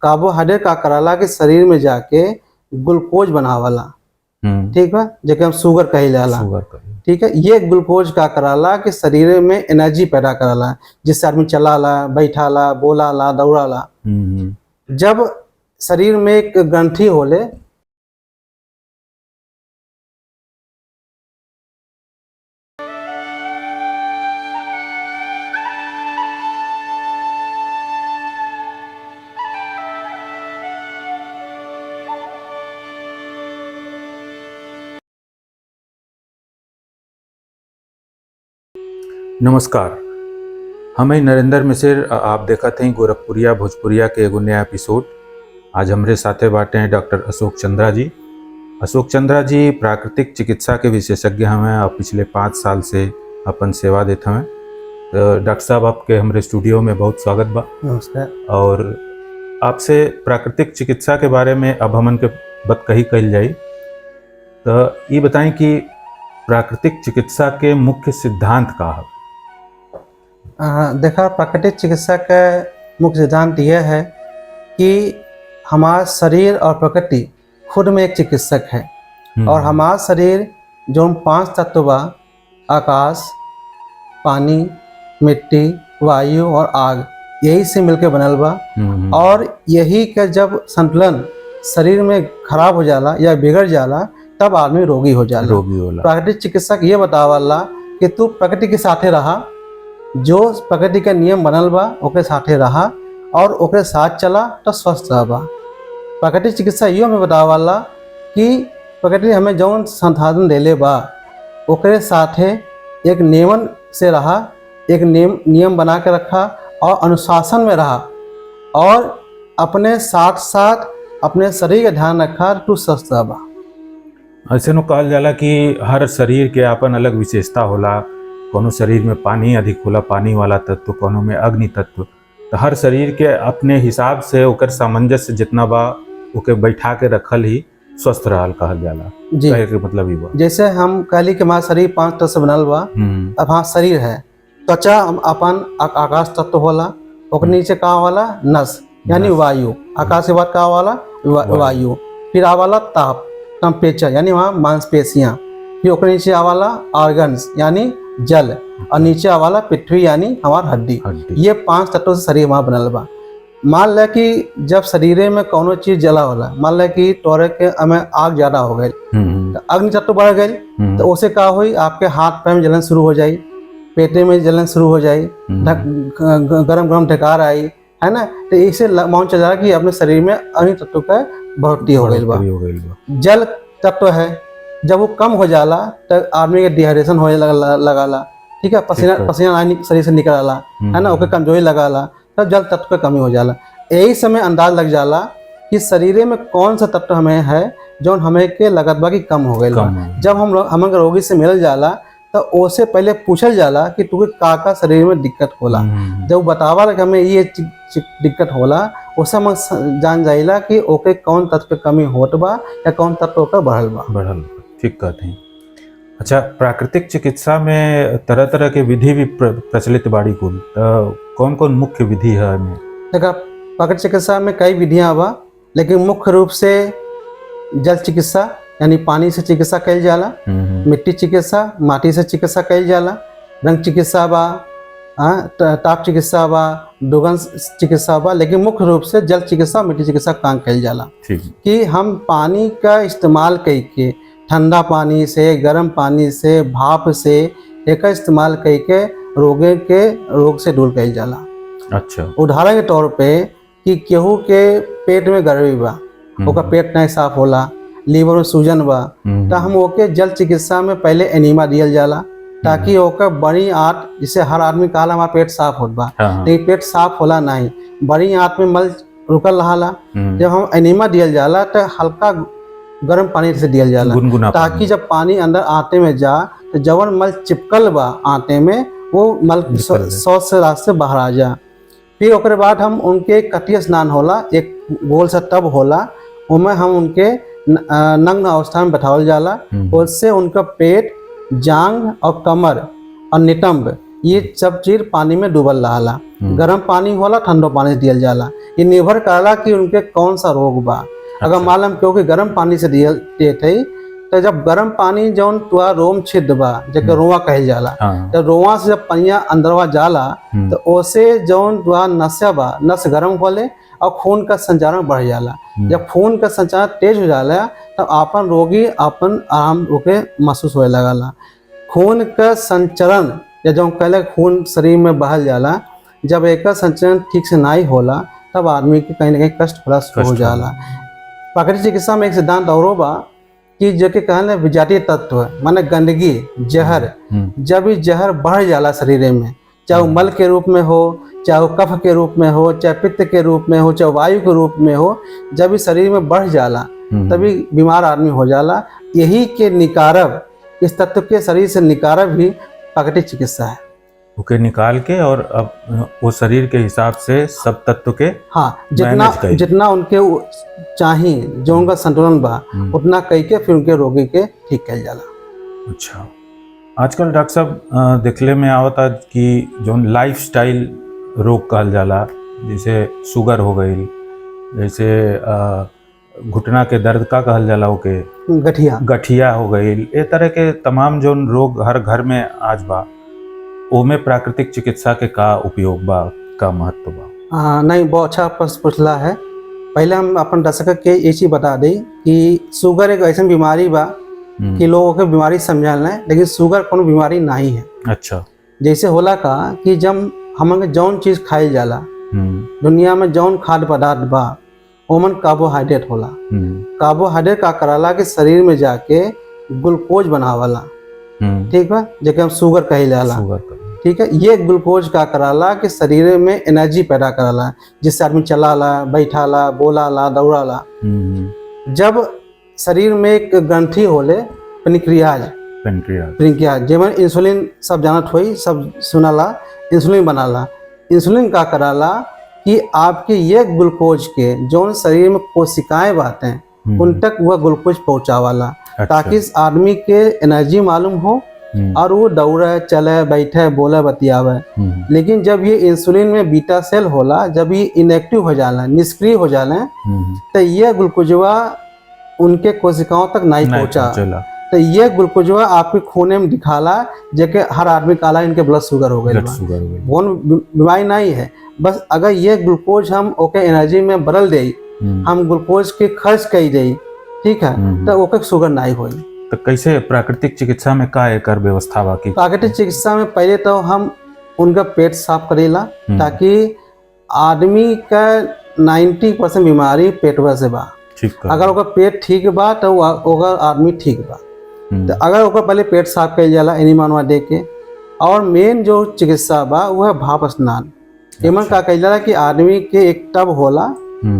Carbohydrate का कराला के शरीर में जाके ग्लूकोज बनावाला, ठीक है, जेके हम शुगर कही जाला। ठीक है, ये ग्लूकोज का कराला कि शरीर में एनर्जी पैदा कराला, जिससे आदमी चलाला, बैठाला, बोलाला, दौड़ाला। जब शरीर में एक ग्रंथि होले, नमस्कार, हमें नरेंद्र मिश्र। आप देखा थे गोरखपुरिया भोजपुरिया के एगो नया एपिसोड। आज हमारे साथे बाटे हैं डॉक्टर अशोक चंद्रा जी। अशोक चंद्रा जी प्राकृतिक चिकित्सा के विशेषज्ञ हमें और पिछले 5 साल से अपन सेवा देते हैं। तो डॉक्टर साहब, आपके हमारे स्टूडियो में बहुत स्वागत बा। नमस्कार। और आपसे प्राकृतिक चिकित्सा के बारे में अब हमन के बात कही कही जाई, तो ये बताएं कि प्राकृतिक चिकित्सा के मुख्य सिद्धांत का है। देखा, प्राकृतिक चिकित्सा का मुख्य सिद्धांत यह है कि हमारा शरीर और प्रकृति खुद में एक चिकित्सक है। और हमारा शरीर जो 5 तत्व बा, आकाश, पानी, मिट्टी, वायु और आग, यही से मिलकर बनल बा। और यही का जब संतुलन शरीर में खराब हो जाला या बिगड़ जाला, तब आदमी रोगी हो जाला। प्राकृतिक चिकित्सक ये बतावला कि तू प्रकृति के साथे रहा, जो प्रकृति के नियम बनल बा ओके साथे रहा और ओके साथ चला तो स्वस्थ रहबा। प्राकृतिक चिकित्सा यो में बतावला कि प्रकृति हमें जौन संसाधन देले बा ओकरे साथे एक नियमन से रहा, एक नियम बना के रखा और अनुशासन में रहा, और अपने साथ साथ अपने शरीर का ध्यान रखा तो स्वस्थ रहबा। ऐसे नो कहल जाला कि हर शरीर के अपन अलग विशेषता होला। कोनो शरीर में पानी अधिक होला, पानी वाला तत्व, कोनो में अग्नि तत्व। तो हर शरीर के अपने हिसाब से ओकर सामंजस्य जितना बा ओके बैठा के रखल ही स्वस्थ रहल कहल जाला। जी, कहे के मतलब ही बा। जैसे हम कहली कि हमारा शरीर 5 तत्व से बनल बा। अब हाँ, शरीर है, त्वचा अपन आकाश तत्व होला, ओकर नीचे का वाला नस यानी वायु, आकाश के बाद का वाला वायु, फिर आवाला ताप टेम्परेचर यानी वहाँ मांसपेशियाँ, फिर ओकर नीचे आवाला ऑर्गन्स यानी जल, और नीचे आवाला पृथ्वी यानी हमार हड्डी। ये 5 तत्वों से शरीर हमारा बनल बा। मान ले कि जब शरीर में कोनो चीज जला होला, मान ले कि तोरे के हमें आग ज्यादा हो गई, तो अग्नि तत्व बढ़ गई, तो उसे का हुई, आपके हाथ पैर में जलन शुरू हो जाई, पेटे में जलन शुरू हो जाई, गरम गरम ढकार आई, है ना। तो इसे मान चल जा कि अपने शरीर में अग्नि तत्व का बढ़ोतरी हो गई बा। जल तत्व है, जब वो कम हो जाला तो आदमी के डिहाइड्रेशन होने लगाला, ठीक है, पसीना शरीर से निकलाला, है ना, ओके कमजोरी लगाला, तब जल तत्व का कमी हो जाला। यही समय अंदाज लग जाला कि शरीर में कौन सा तत्व हमें है जो हमें के लगत बा कि कम हो गई। जब हम रोगी से मिल जाला तो ओसे पहले पूछल जाला कि तुके का शरीर में दिक्कत होला। जब बतावा कि हमें ये दिक्कत होला, उससे हम जान जाइला कि ओके कौन तत्व के कमी होत बा या कौन तत्व का बढ़ल बा। ठीक कहते हैं। अच्छा, प्राकृतिक चिकित्सा में तरह तरह के विधि भी प्रचलित बाड़ी कुल, कौन कौन मुख्य विधि है? देखा, प्राकृतिक चिकित्सा में कई विधियां बा, लेकिन मुख्य रूप से जल चिकित्सा यानी पानी से चिकित्सा कइल जाला, मिट्टी चिकित्सा माटी से चिकित्सा कइल जाला, रंग चिकित्सा बा, ताप चिकित्सा बा, दुर्गंध चिकित्सा बा, लेकिन मुख्य रूप से जल चिकित्सा मिट्टी चिकित्सा काम कइल जाला। कि हम पानी का इस्तेमाल करके, ठंडा पानी से, गर्म पानी से, भाप से एक इस्तेमाल करके रोग से दूर कइल जाला। अच्छा, उदाहरण के तौर पे कि केहू के पेट में गड़बड़ी बा, ओका पेट नहीं साफ होला, लीवर में सूजन बा, तो हम ओके जल चिकित्सा में पहले एनीमा दियल जाला, ताकि ओकर बड़ी आंत, जिसे हर आदमी कहला हमारा पेट साफ होत बा, लेकिन पेट साफ होला नहीं, बड़ी आंत में मल रुकल रहाला। जब हम एनीमा दियल जाला तो हल्का गर्म पानी से दियल जाला, ताकि जब पानी अंदर आंते में जा तो जवन मल चिपकल बा आंते में, वो मल शौच से रास्ते बाहर आ जा। फिर ओकरे बाद हम उनके कटिया स्नान होला, एक गोल सा टब होला, उनमें हम उनके नग्न अवस्था में बैठावल जाला। उससे उनका पेट, जांग और कमर और नितंब ये सब चीज पानी में डूबल रहा। गर्म पानी होला, ठंडो पानी से दियल जाला। ये निर्भर करला कि उनके कौन सा रोग बा। अगर मालूम क्योंकि गर्म पानी से दियल देत है, तो जब गर्म पानी जौन तुआ रोम छिद्र बा जेके रोआ कहल जाला, तो रोआ से जब पनिया अंदरवा जाला तो ओसे जौन तुआ नस्या बा, नस गर्म होले और खून का संचारण बढ़ जाला। जब खून का संचारण तेज हो जाला तब आपन रोगी आपन आराम होके महसूस होए लगला। खून का संचरण या जो कहले खून शरीर में बहल जाला, जब एक संचरण ठीक से नहीं होला तब आदमी के कहीं ना कहीं कष्ट होला हो जाला। प्राकृतिक चिकित्सा में एक सिद्धांत और बा कि जो कि कहले विजातीय तत्व माने गंदगी, जहर, जब ये जहर बढ़ जाला शरीर में, चाहे वो मल के रूप में हो, चाहे वो कफ के रूप में हो, चाहे पित्त के रूप में हो, चाहे वायु के रूप में हो, जब ये शरीर में बढ़ जाला तभी बीमार आदमी हो जाला। यही के निकारक, इस तत्व के शरीर से निकारक भी प्राकृतिक चिकित्सा है। ओके निकाल के और अब वो शरीर के हिसाब से सब तत्व के जितना उनके चाहिए, जो उनका संतुलन बा उतना कई के फिर उनके रोगी के ठीक कल जाला। अच्छा, आजकल डॉक्टर साहब देखले में आवता कि जो लाइफस्टाइल रोग कहल जाला, जैसे शुगर हो गई, जैसे घुटना के दर्द का कहल जाला, ओके गठिया हो गई, ये तरह के तमाम जो रोग हर घर में आज बा, ओमे प्राकृतिक चिकित्सा के का उपयोग बा, का महत्व बा? नहीं, बहुत अच्छा प्रश्न पूछला है। पहले हम अपन दर्शक के ये चीज बता दें कि शुगर एक ऐसी बीमारी बा कि लोगों के बीमारी समझल है, लेकिन शुगर कोनो बीमारी नहीं है। अच्छा, जैसे होला का कि जब हम जौन चीज खाई जाला, दुनिया में जौन खाद्य पदार्थ बा ओमन कार्बोहाइड्रेट होला। कार्बोहाइड्रेट का कराला कि शरीर में जाके ग्लूकोज बनावाला, ठीक है, जेके हम शुगर कही जाला, ठीक है। ये ग्लूकोज का कराला कि शरीर में एनर्जी पैदा कराला, जिससे आदमी चलाला, बैठाला, बोलाला, दौड़ाला। जब शरीर में एक ग्रंथि होले पेनक्रियाज जेमन इंसुलिन सब जानत होई, सब सुनाला, इंसुलिन बनाला। इंसुलिन का कराला कि आपके ये ग्लूकोज के जो शरीर में कोशिकाएं बातें उन तक वह ग्लूकोज पहुंचावाला। अच्छा। ताकि आदमी के एनर्जी मालूम हो और वो दौड़े, चले, बैठे, बोले, बतियावे। लेकिन जब ये इंसुलिन में बीटा सेल होला, जब ये इनएक्टिव हो जाला, निष्क्रिय हो जाले, तो ये ग्लूकोजवा उनके कोशिकाओं तक नहीं पहुंचा, तो ये ग्लूकोजवा आपके खूने में दिखाला, जेके हर आदमी काला इनके ब्लड शुगर हो गई, कौन बीमारी नहीं है। बस अगर ये ग्लूकोज हम ओके एनर्जी में बदल दे, हम ग्लूकोज के खर्च कर दे, ठीक है, तो ओके शुगर नहीं होई। तो कैसे प्राकृतिक चिकित्सा में का एकर व्यवस्था बाकी? प्राकृतिक चिकित्सा में पहले तो हम उनका पेट साफ करेला, ताकि आदमी का 90% बीमारी पेटवा से बा। अगर ओकर पेट ठीक बा तो ओकर आदमी ठीक बा। तो अगर ओकर पहले पेट साफ कइल जाला एनिमनवा दे के, और मेन जो चिकित्सा बा वह भाप स्नान। एमन का कइल जाला कि आदमी के एक टब होला,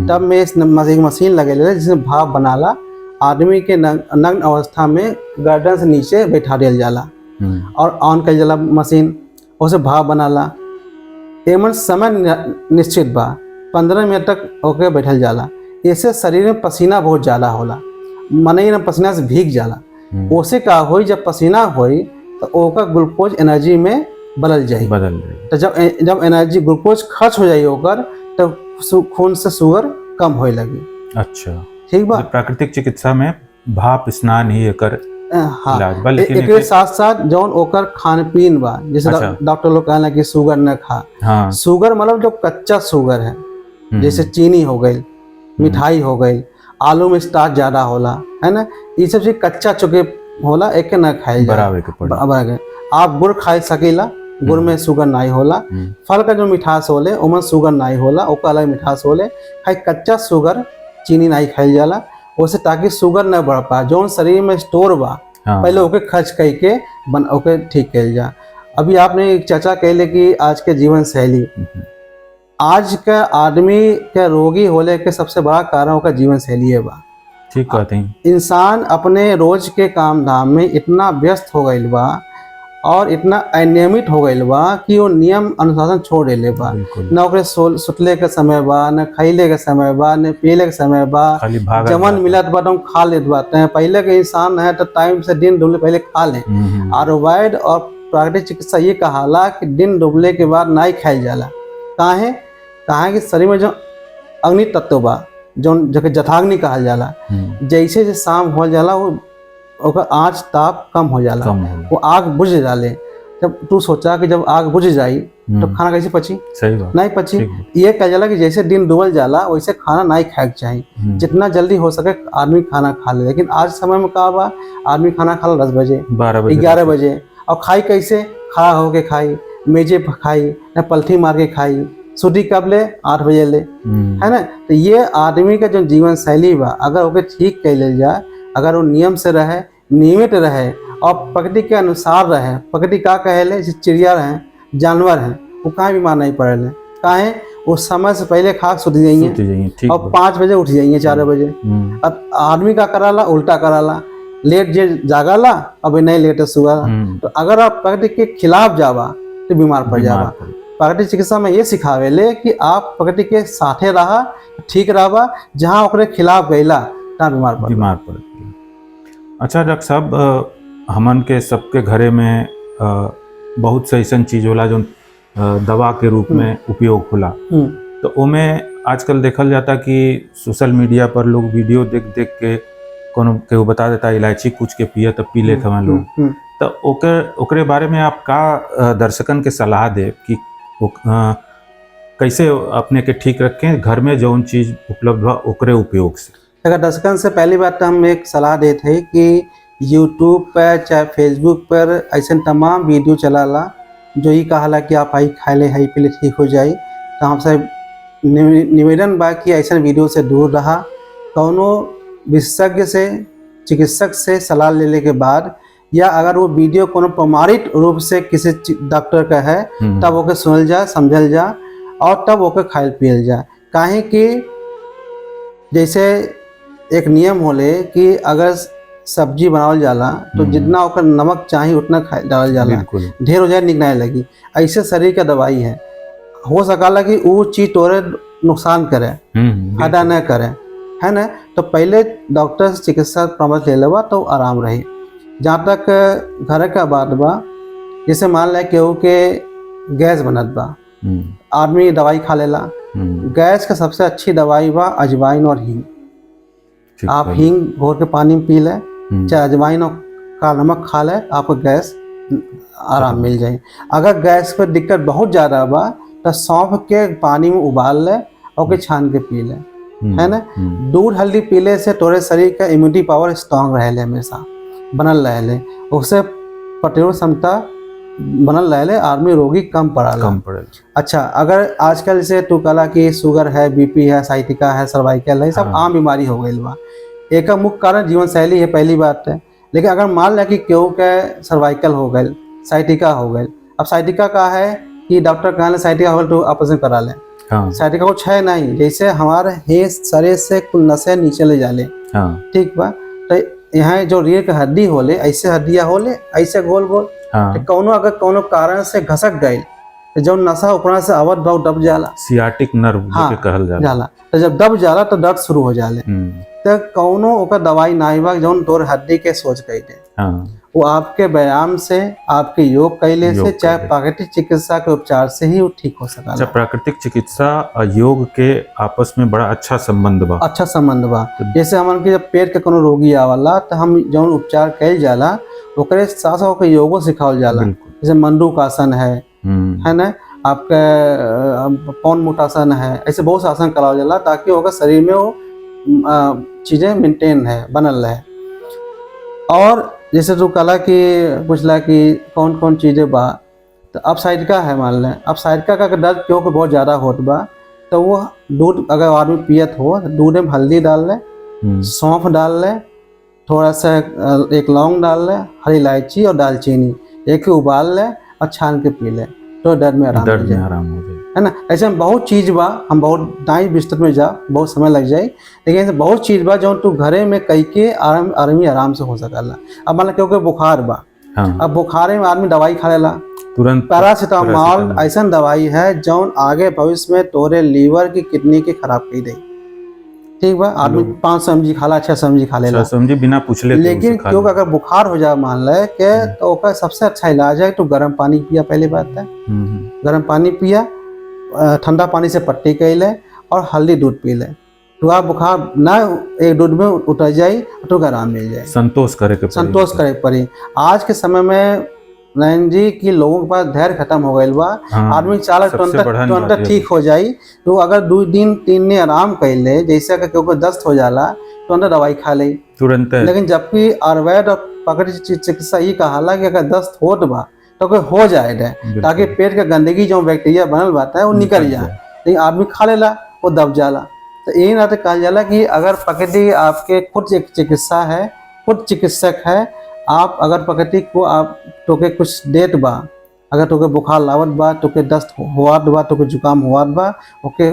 टब में एक मशीन लगेला जिसमें भाप बनाला, आदमी के नग्न अवस्था में गर्दन से नीचे बैठा दिया जाला और ऑन कइल जाला मशीन, उसे भाप बनाला। एमन समय निश्चित बा, 15 मिनट तक ओके बैठल जाला। इससे शरीर में पसीना बहुत ज़्यादा होला, मने ना पसीना से भीग जाला। ओसे का होई, जब पसीना होई तो ओका ग्लूकोज एनर्जी में बदल जाए। तो जब एनर्जी ग्लूकोज खर्च हो जाए ओकर, तो खून से शुगर कम होए लगी। अच्छा, ठीक बा। प्राकृतिक चिकित्सा में भाप स्नान ही एकर इलाज बा, लेकिन एक साथ साथ जौन ओकर खान पीन बा, जैसे डॉक्टर लोग कहला कि शुगर न खा। हाँ। शुगर मतलब जो कच्चा शुगर है, जैसे चीनी हो गई, मिठाई हो गई, आलू में स्टार्च ज्यादा होला, है ना, ये सब चीज कच्चा चुके होला, एक न खाए जाए। आप गुड़ खाई सकेला, गुड़ में शुगर नहीं होला। फल का जो मिठास होले उमन शुगर नहीं होला, ओका अलग मिठास होले। खाई कच्चा शुगर चीनी नहीं खाई जाला, उससे ताकि शुगर न बढ़ पाए। जो शरीर में स्टोर बा, हाँ। पहले ओके खर्च करके ओके ठीक कल जा। अभी आपने एक चर्चा कैले कि आज के जीवन शैली, आज का आदमी के रोगी होले के सबसे बड़ा कारण ओका जीवन शैली है बा। ठीक कहते हैं। इंसान अपने रोज के काम धाम में इतना व्यस्त हो गईल बा और इतना अनियमित हो गईल बा कि वो नियम अनुशासन छोड़ देले बा। न ओकरे सुतले के समय बा, न खैले के समय बा, न पीले के समय बा, जमन मिलत बा तो खा लेत बाते हैं। पहले के इंसान है तो टाइम से दिन ढूंढले पहले खा ले, और वाइड और प्राकृतिक चिकित्सा ये कहाला कि दिन डूबले के बाद ना ही खाइल जाला। काहे कि शरीर में जो अग्नि तत्व बा जौन जके जथाग्नि कहल जाला, जैसे जैसे शाम हो जाला वो ओकर आँच ताप कम हो जाला, वो आग बुझ जाले। जब तू सोचा कि जब आग बुझ जाई तो खाना कैसे पची? सही बात, नहीं पची। ये कह जाला कि जैसे दिन डूबल जाला वैसे खाना नहीं खाए चाहिए, जितना जल्दी हो सके आदमी खाना खा ले। लेकिन आज समय में का बा, आदमी खाना खा 10 बजे 11 बजे, और खाई कैसे? खड़ा होके खाई, मेजे पर खाई, न पलथी मार के खाई, सूती कब ले? 8 बजे ले, है ना। तो ये आदमी का जो जीवन शैली बा अगर ओके ठीक कर ले जाए, अगर वो नियम से रहे, नियमित रहे और प्रकृति के अनुसार रहे। प्रकृति का कहेले चिड़िया रहे, जानवर हैं, वो कहाँ बीमार नहीं पड़े। काहे? वो समय से पहले खा सुत जाइए और 5 बजे उठ जाइए, 4 बजे। अब आदमी का कराला उल्टा कराला, लेट जे जागाला अब नहीं लेट सुगाला। तो अगर आप प्रकृति के खिलाफ जावा तो बीमार पड़ जावा। प्राकृतिक चिकित्सा में ये सिखावेले कि आप प्रकृति के साथे रहा, ठीक रहा, जहाँ ओकरे खिलाफ गईला तहाँ बीमार पड़। अच्छा डॉक्टर साहब, हमन के सबके घरे में बहुत से ऐसा चीज होला जो दवा के रूप में उपयोग होला। तो ओमे आजकल देखल जाता कि सोशल मीडिया पर लोग वीडियो देख देख के कोनो केहू बता देता इलायची कुछ के पिए तो पी लेते हैं लोग। तो ओकरे बारे में आप का दर्शकन के सलाह दे कि कैसे अपने के ठीक रखें, घर में जौन चीज उपलब्ध हुआ ओकरे उपयोग से? अगर दर्शकन से पहली बात तो हम एक सलाह देते हैं कि यूट्यूब पर चाहे फेसबुक पर ऐसे तमाम वीडियो चलाला जो ही कहाला कि आप आई खा ले, हाई पी ले, ठीक हो जाए। तो हमसे निवेदन बा कि ऐसा वीडियो से दूर रहा। कौनो विशेषज्ञ से, चिकित्सक से सलाह लेने के बाद, या अगर वो वीडियो कोनो प्रमाणित रूप से किसी डॉक्टर का है तब ओके सुनल जा, समझल जा और तब ओके खाइल पियल जा। काहे कि जैसे एक नियम होले कि अगर सब्जी बनावल जाला तो जितना ओकर नमक चाहिए उतना डालल जाला, ढेर हो जाए निक नहीं लगी। ऐसे शरीर का दवाई है, हो सकाला कि वो चीज तोरे नुकसान करे, फायदा न करे, है ना। तो पहले डॉक्टर से चिकित्सा परामर्श ले लेवा तो आराम रही। जहाँ तक घर का बात बा, जैसे मान लें केहू के गैस बनत बा, आदमी दवाई खा लेला। गैस का सबसे अच्छी दवाई बा अजवाइन और हींग। आप हींग घोर के पानी में पी लें, चाहे अजवाइन और का नमक खा ले, आपको गैस आराम मिल जाए। अगर गैस पर दिक्कत बहुत ज़्यादा बा तो सौंफ के पानी में उबाल ले और छान के पी ले, है ना। दूध हल्दी पीले से तोरे शरीर का इम्यूनिटी पावर स्ट्रांग रहे, हमेशा बनल रहे, उससे प्रतिरोध क्षमता बनल रहे, आदमी रोगी कम पड़े। अच्छा, अगर आजकल से तू कला कि शुगर है, बीपी है, साइटिका है, सर्वाइकल है, सब आम बीमारी हो गई बा। एक मुख्य कारण जीवन शैली है, पहली बात है। लेकिन अगर मान लिया कि केहू के सर्वाइकल हो गए, साइटिका हो गए, अब साइटिका का है कि डॉक्टर कहले साइटिका हो गए तो ऑपरेशन करा लें। साइटिका कुछ है नहीं, जैसे हमारे हे शरीर से कुल नसें नीचे ले जाले, ठीक बा। तो यहाँ जो रीढ़ के हड्डी होले, ऐसे हड्डियाँ होले, ऐसे गोल गोल, तो कौनो अगर कौनो कारण से घसक गई तो जो नशा ऊपर से आवत बहुत दब जाला, सियाटिक नर्व कहल जाला। तो जब दब जाला तो दर्द शुरू हो जाले। तो कौनो ओकर दवाई नाई बा जौन तोर हड्डी के सोच गई थे, वो आपके व्यायाम से, आपके योग कैले से, चाहे प्राकृतिक चिकित्सा के उपचार से ही वो ठीक हो सका। अच्छा, प्राकृतिक चिकित्सा और योग के आपस में बड़ा अच्छा संबंध बा। अच्छा संबंध बा। जैसे हमन के जब पेट के कोनो रोगी आवला तो हम जौन उपचार कैल जाला ओकरे साथ साथ ओके योगो सिखावल जाला। जैसे मंडूक आसन है ना, आपके पौन मुटासन है, ऐसे बहुत से आसन करावल जाला ताकि ओकर शरीर में वो चीजें मेंटेन है, बनल रहे। और जैसे तू कला कि पूछला कि कौन कौन चीज़ें बा, तो अब साइटिका है मान लें। अब साइटिका का दर्द क्योंकि बहुत ज़्यादा होत बा, तो वो दूध अगर आदमी पियत हो तो दूध में हल्दी डाल ले, सौंफ डाल ले, थोड़ा सा एक लौंग डाल ले, हरी इलायची और दालचीनी, एक ही उबाल ले और छान के पी ले तो दर्द में आराम हो जाए, है ना। ऐसे में बहुत चीज़ बा, हम बहुत दाई बिस्तर में जा बहुत समय लग जाए, लेकिन ऐसे बहुत चीज़ बा जो तू घरे में कई के आराम से हो सकला। अब मान क्योंकि बुखार बा, अब बुखारे में आदमी दवाई खा लेला तुरंत, पैरासीटामोल ऐसा दवाई है जो आगे भविष्य में तोरे लीवर की किडनी की खराब कर दे, ठीक बा, आदमी 500 mg खाला, 600 mg खा लेला, समझी बिना पूछले तो लेकिन उसे खा क्योंकि ले। अगर बुखार हो जाए मान ले के, तो ओका सबसे अच्छा इलाज है तो गर्म पानी पिया। पहली बात है गर्म पानी पिया, ठंडा पानी से पट्टी कर ले और हल्दी दूध पी ले, तो आप बुखार ना एक दूध में उतर जाए तो आराम मिल जाए। संतोष करे के पड़ी। संतोष करे पड़ी। आज के समय में नयन जी की लोगों के पास धैर्य खत्म हो गई बा। हाँ, आदमी चालक सबसे बढ़न बात तुरंत ये ठीक हो जाई, तो अगर 2 दिन 3 दिन आराम कर ले, जैसे अगर क्योंकि दस्त हो जाला तो अंदर दवाई खा ले। तुरंत लेकिन जबकि आयुर्वेद और प्राकृतिक चिकित्सा ये कहाला कि अगर दस्त होत बा तो कोई हो जाए दे, ताकि पेट के गंदगी जो बैक्टीरिया बनल बाता है वो निकल जाए। लेकिन आदमी खा लेला वो दब जाला। तो यही नाते कहा जाला कि अगर प्रकृति आपके खुद एक चिकित्सा है, खुद चिकित्सक है, आप अगर प्रकृति को आप तोके कुछ देत बा, अगर तोके बुखार लावत बा, तोके दस्त होवत बा, तोके जुकाम होवत बा, ओके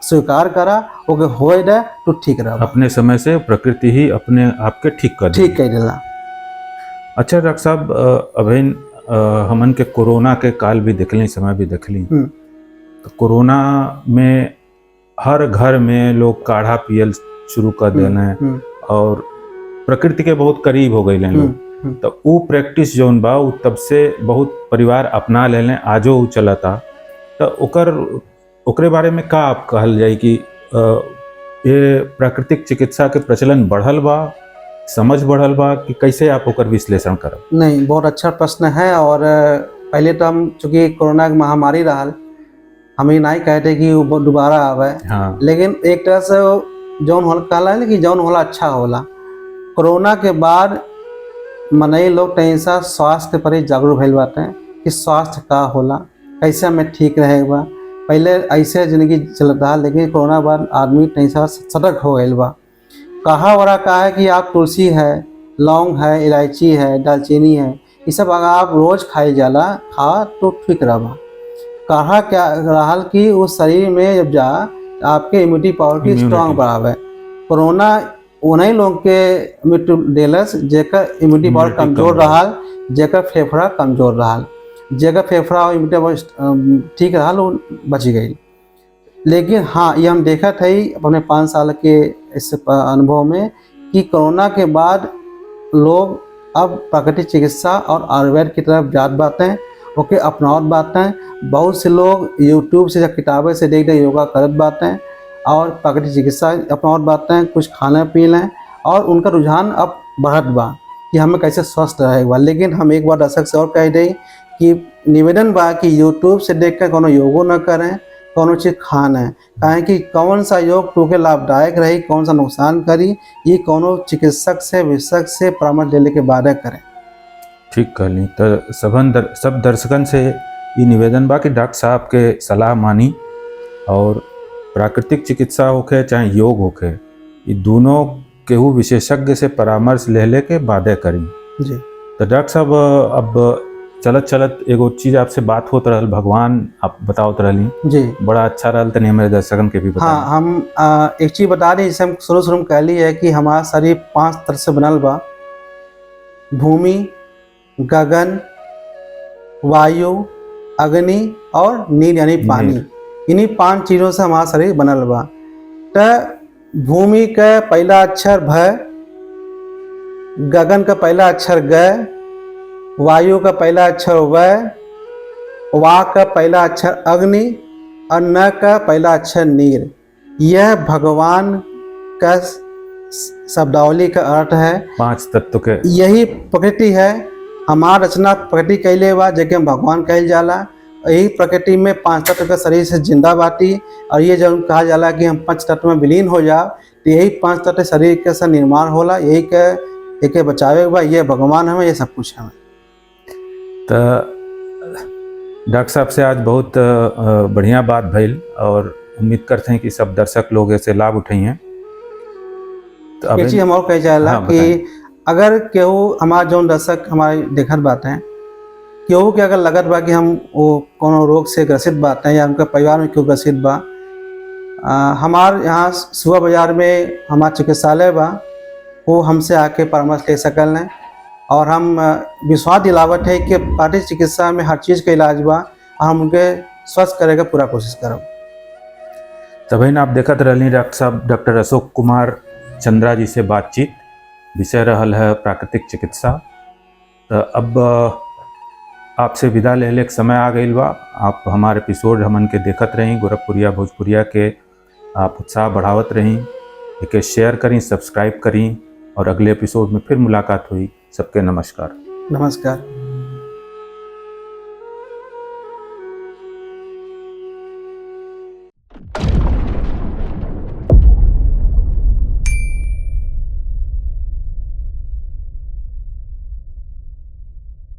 स्वीकार करा, ओके होए दे तो ठीक रहा। अपने समय से प्रकृति ही अपने आपके ठीक कर ठीक कह देला। अच्छा डॉक्टर साहब, अभी हमन के कोरोना के काल भी देखली, समय भी देखली, तो कोरोना में हर घर में लोग काढ़ा पियल शुरू कर देना है और प्रकृति के बहुत करीब हो गए लोग। तो वो प्रैक्टिस जौन बा वो तब से बहुत परिवार अपना ले लें, आजो वो चलता। तो ओकरे बारे में का आप कहल जाए कि ये प्राकृतिक चिकित्सा के प्रचलन बढ़ल बा, समझ बढ़ल बा, कि कैसे आप ओकर विश्लेषण करब? नहीं, बहुत अच्छा प्रश्न है। और पहले तो हम चूंकि कोरोना की महामारी रहा, हम ये नहीं कहते कि वो दोबारा आवे। हाँ। लेकिन एक तरह से जौन होला कहला है कि जौन होला अच्छा होला। कोरोना के बाद मनई लोग टेंसा स्वास्थ्य के प्रति जागरूक भइल बाटे कि स्वास्थ्य का होला, कैसे हमें ठीक रहेगा। पहले ऐसे जिंदगी चलत रहा, लेकिन कोरोना बाद आदमी टेंसा सतर्क हो गइल बा। कहा वरा का है कि आप तुलसी है, लौंग है, इलायची है, दालचीनी है, ये सब अगर आप रोज खाई जाला खा तो ठीक रहा। कहा क्या रहल कि उस शरीर में जब जा आपके इम्यूनिटी पावर की स्ट्रांग बढ़ावे। कोरोना उन्हीं लोग के मृत्यु देलस जेकर इम्यूनिटी पावर कमजोर रहल, जेकर फेफड़ा कमजोर रहल, जेकर फेफड़ा और इम्यूनिटी पावर ठीक रहल वो बच गई। लेकिन हाँ, ये हम देखा था ही अपने 5 साल के इस अनुभव में कि कोरोना के बाद लोग अब प्राकृतिक चिकित्सा और आयुर्वेद की तरफ जात बातें ओके अपनावत बातें। बहुत से लोग यूट्यूब से या किताबें से देख देख योगा करत बातें और प्राकृतिक चिकित्सा अपनावत बातें, कुछ खाने पी लें और उनका रुझान अब बढ़त बा कि हमें कैसे स्वस्थ रहेगा। लेकिन हम एक बार दर्शक से और कह दें कि निवेदन बा कि यूट्यूब से देख कर कोनो योगो न करें, कोनो चीज़ खाना है, कहें कि कौन सा योग तो के लाभदायक रही, कौन सा नुकसान करी, ये कोनो चिकित्सक से विशेषज्ञ से परामर्श लेने के बाद करें। ठीक कहली। तो सब दर्शकन से ये निवेदन बा कि डॉक्टर साहब के सलाह मानी और प्राकृतिक चिकित्सा होखे चाहे योग होखे, ये दोनों केहू विशेषज्ञ से परामर्श ले के बादे करी जी। तो डॉक्टर साहब, अब चलत चलत एगो चीज आपसे बात होत रहल, भगवान आप बतावत रहली जी, बड़ा अच्छा रहल, तनी हमारे दर्शकन के भी बता। हाँ, हम एक चीज़ बता दें, जैसे हम शुरू में कहली है कि हमारा शरीर 5 तरह से बनल बा। भूमि, गगन, वायु, अग्नि और नीर यानी पानी। इन्हीं 5 चीज़ों से हमारा शरीर बनल बा। तो भूमि का पहला अक्षर भ, गगन का पहला अक्षर ग, वायु का पहला अक्षर व, वा का पहला अक्षर अग्नि और न का पहला अक्षर नीर। यह भगवान का शब्दावली का अर्थ है। 5 तत्व के यही प्रकृति है। हमार रचना प्रकृति कैले बा, जेके हम भगवान कहल जाला। यही प्रकृति में 5 तत्व के शरीर से जिंदा बाटी और ये जब कहा जाला कि हम 5 तत्व में विलीन हो जाओ, तो यही 5 तत्व शरीर के से निर्माण होला। यही के एके बचावे बा, ये भगवान हमें, ये सब कुछ हमें। तो डॉक्टर साहब से आज बहुत बढ़िया बात भइल और उम्मीद करते हैं कि सब दर्शक लोग ऐसे लाभ उठाइए। तो एक चीज़ हम और कह जाला हाँ, कि अगर केहू हमारे जो दर्शक हमारे देखत बात हैं, केहू के अगर लगत बा कि हम वो कोनो रोग से ग्रसित बात हैं या उनके परिवार में क्यों ग्रसित बा, हमार यहाँ सुबह बाजार में हमारा चिकित्सालय बा, वो हमसे आके परामर्श ले सकल हैं। और हम विश्वास दिलावत है कि प्राकृतिक चिकित्सा में हर चीज़ का इलाज बा और हम उनके स्वस्थ करे का पूरा कोशिश करब। तो बहन आप देखत रहली डॉक्टर साहब डॉक्टर अशोक कुमार चंद्रा जी से बातचीत, विषय रहल है प्राकृतिक चिकित्सा। तो अब आपसे विदा लेले के समय आ गई बा। आप हमारे एपिसोड हमन के देखत रही, गोरखपुरिया भोजपुरिया के आप उत्साह बढ़ावत रही, इके शेयर करी, सब्सक्राइब करी और अगले एपिसोड में फिर मुलाकात हुई। सबके नमस्कार। नमस्कार।